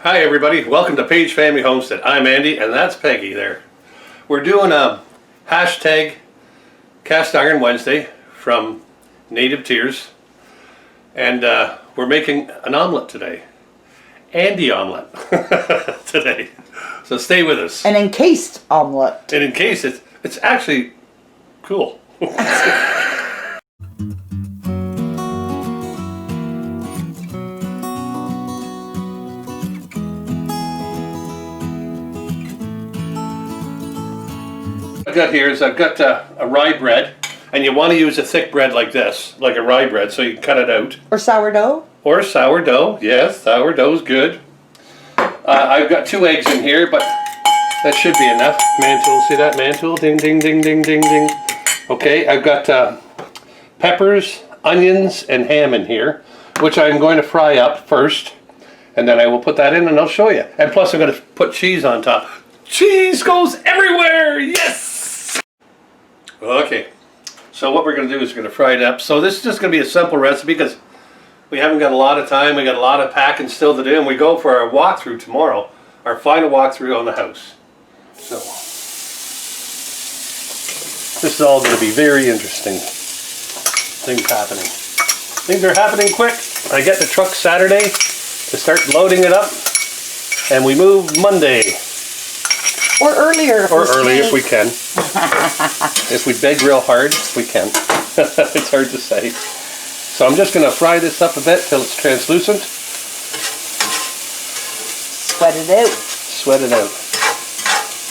Hi everybody, welcome to Paigefamily Homestead. I'm Andy and that's Peggy there. We're doing a hashtag Cast Iron Wednesday from Native Tears, and we're making an omelette today. Andy omelette today. So stay with us. An encased omelette. And in case it's actually cool. I've got here is I've got a rye bread, and you want to use a thick bread like this, like a rye bread, so you cut it out. Or sourdough. Or sourdough, yes, sourdough's good. I've got 2 eggs in here, but that should be enough. Man tool, see that man tool? Ding, ding, ding, ding, ding, ding. Okay, I've got peppers, onions, and ham in here, which I'm going to fry up first, and then I will put that in and I'll show you. And plus I'm going to put cheese on top. Cheese goes everywhere, yes! Okay, so what we're going to do is we're going to fry it up. So this is just going to be a simple recipe because we haven't got a lot of time. We got a lot of packing still to do, and we go for our walkthrough tomorrow, our final walkthrough on the house. So this is all going to be very interesting things happening. Things are happening quick. I get the truck Saturday to start loading it up, and we move Monday. Or earlier. Or early if we can. If we beg real hard, we can. It's hard to say. So I'm just going to fry this up a bit till it's translucent. Sweat it out. Sweat it out.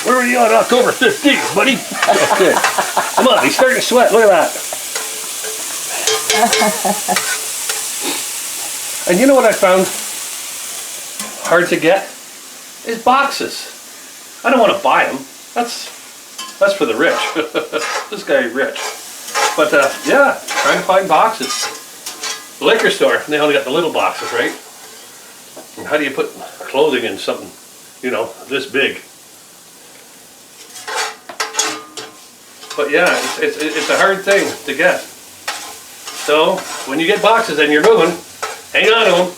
Where are you on October 15th, buddy? Okay. Come on, he's starting to sweat. Look at that. And you know what I found hard to get? Is boxes. I don't want to buy them. That's for the rich. This guy is rich. But yeah, trying to find boxes. The liquor store, they only got the little boxes, right? And how do you put clothing in something, you know, this big? But yeah, it's a hard thing to get. So when you get boxes and you're moving, hang on to them.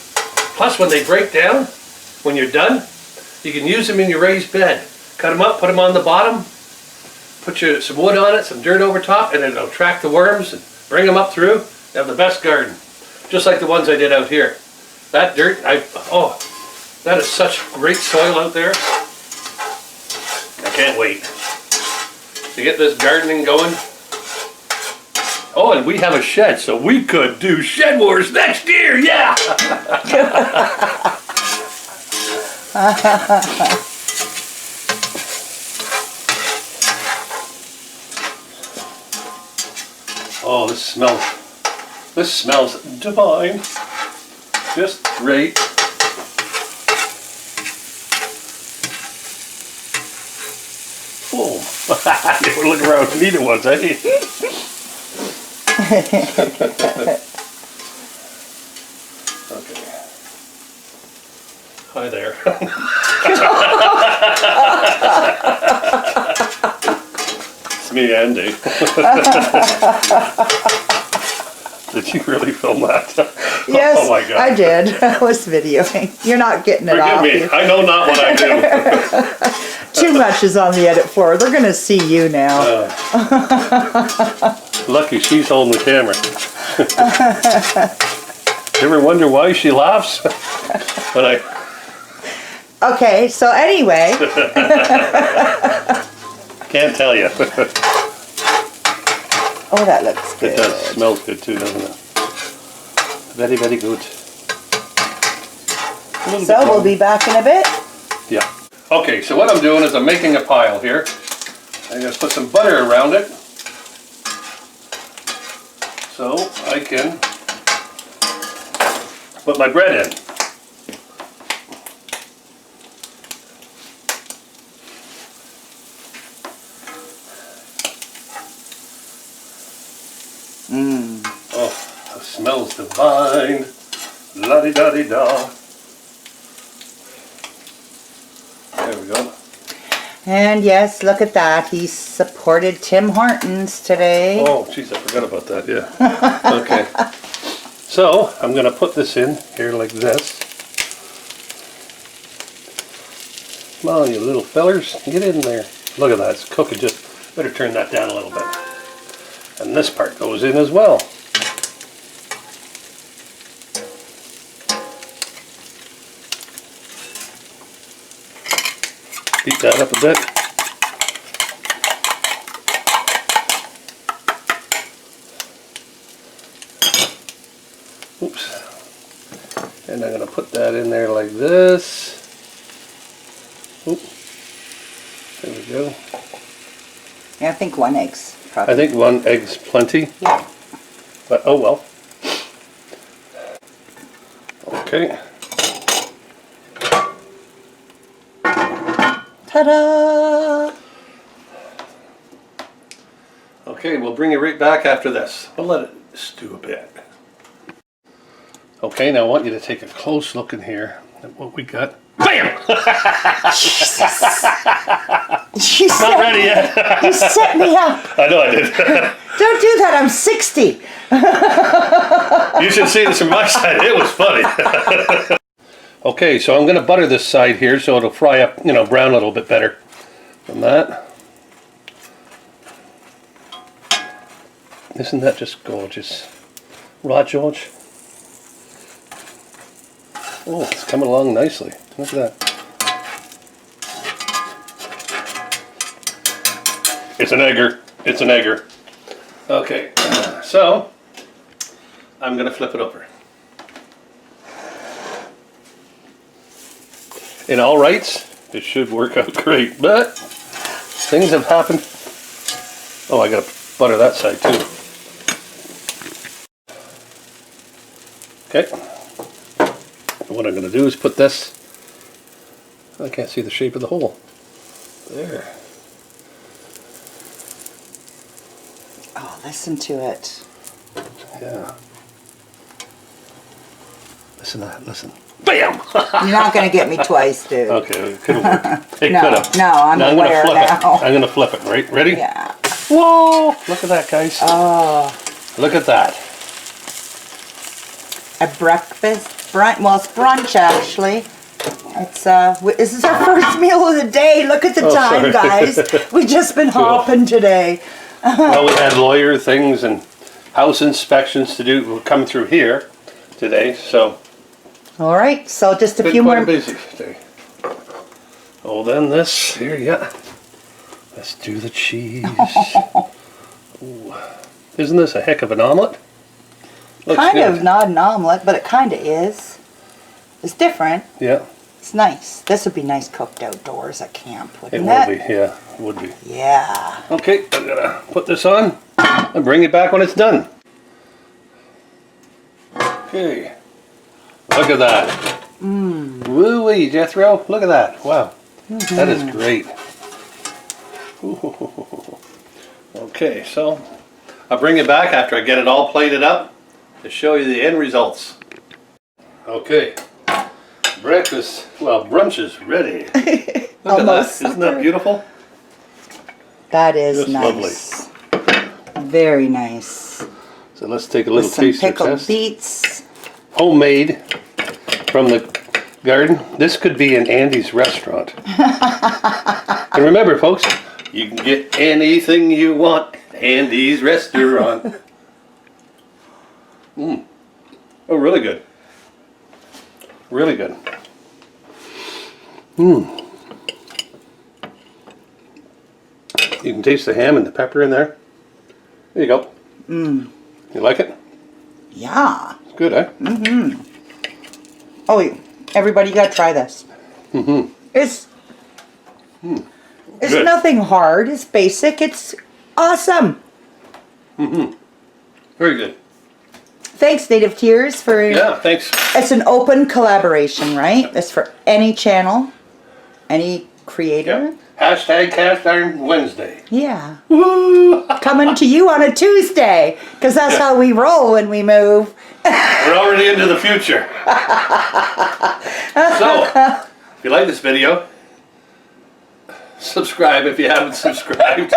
Plus when they break down, when you're done, you can use them in your raised bed. Cut them up, put them on the bottom, put some wood on it, some dirt over top, and it'll attract the worms and bring them up through. You have the best garden. Just like the ones I did out here. That dirt, that is such great soil out there. I can't wait to get this gardening going. Oh, and we have a shed, so we could do shed wars next year, yeah! Oh, this smells divine. Just great. Boom. Never look around for neither ones, eh? Okay. Hi there. It's me, Andy. Did you really film that? Yes, oh my God. I did. I was videoing. You're not getting it off. Forgive me. I know not what I do. Too much is on the edit floor. They're going to see you now. Lucky she's holding the camera. You ever wonder why she laughs? When I... Okay, so anyway. Can't tell you. Oh, that looks good. It does. Smells good too, doesn't it? Very, very good. So we'll be back in a bit. Yeah. Okay, so what I'm doing is I'm making a pile here. I'm going to put some butter around it so I can put my bread in. Oh, it smells divine. La-di-da-di-da. There we go. And yes, look at that. He supported Tim Hortons today. Oh, jeez, I forgot about that, yeah. Okay. So, I'm going to put this in here like this. Come on, you little fellers, get in there. Look at that, it's cooking just, better turn that down a little bit. And this part goes in as well. Beat that up a bit. Oops. And I'm going to put that in there like this. Oop. There we go. Yeah, I think 1 egg's probably. I think 1 egg's plenty. Yeah. But oh well. Okay. Ta-da! Okay, we'll bring you right back after this. We'll let it stew a bit. Okay, now I want you to take a close look in here at what we got. BAM! Not ready yet. You set me up. I know I did. Don't do that, I'm 60. You should see this from my side. It was funny. Okay, so I'm going to butter this side here so it'll fry up, brown a little bit better than that. Isn't that just gorgeous? Right, George? Oh, it's coming along nicely. Look at that. It's an egger. It's an egger. Okay, so I'm going to flip it over. In all rights, it should work out great, but things have happened. Oh, I got to butter that side too. Okay. What I'm going to do is put this, I can't see the shape of the hole. There. Oh, listen to it. Yeah. Listen to that, listen. BAM! You're not going to get me twice, dude. Okay, it could have worked. It No, could have. no, I'm Now aware now. I'm going to flip it, right? Ready? Yeah. Whoa! Look at that, guys. Oh, Look at that. a breakfast, well, it's brunch actually. It's this is our first meal of the day. Look at the time, sorry. guys. We've just been hopping today. Well, we had lawyer things and house inspections to do. We're coming through here today, so. All right, so just a Been few quite more. a busy day. Oh, then this here, yeah. Let's do the cheese. Ooh. Isn't this a heck of an omelet? Looks Kind good. of not an omelet, but it kind of is. It's different. Yeah, It's nice. This would be nice cooked outdoors at camp, it wouldn't will be. Yeah, it would be. Yeah. Okay, I'm gonna put this on and bring it back when it's done. Okay, look at that. Woo-wee, Jethro, look at that. Wow, that is great. Ooh. Okay, so I'll bring it back after I get it all plated up to show you the end results. Okay, breakfast, well, brunch is ready. Look at that, isn't that beautiful? That is Just nice. Very nice. So let's take a little With some taster pickled test. beets. Homemade from the garden. This could be an Andy's restaurant. And remember, folks, you can get anything you want at Andy's restaurant. Oh, really good. Really good. You can taste the ham and the pepper in there. There you go. You like it? Yeah. It's good, eh? Oh, everybody got to try this. It's Good. nothing hard. It's basic. It's awesome. Very good. Thanks, Native Tears, for. Yeah, thanks. It's an open collaboration, right? It's for any channel, any creator. Yep. Hashtag Cast Iron Wednesday. Yeah. Woo! Coming to you on a Tuesday, because that's how we roll when we move. We're already into the future. So, if you like this video, subscribe if you haven't subscribed.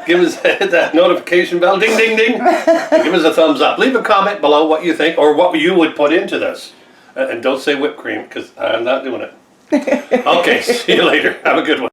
Give us hit that notification bell, ding, ding, ding. And give us a thumbs up. Leave a comment below what you think or what you would put into this. And don't say whipped cream, because I'm not doing it. Okay, see you later. Have a good one.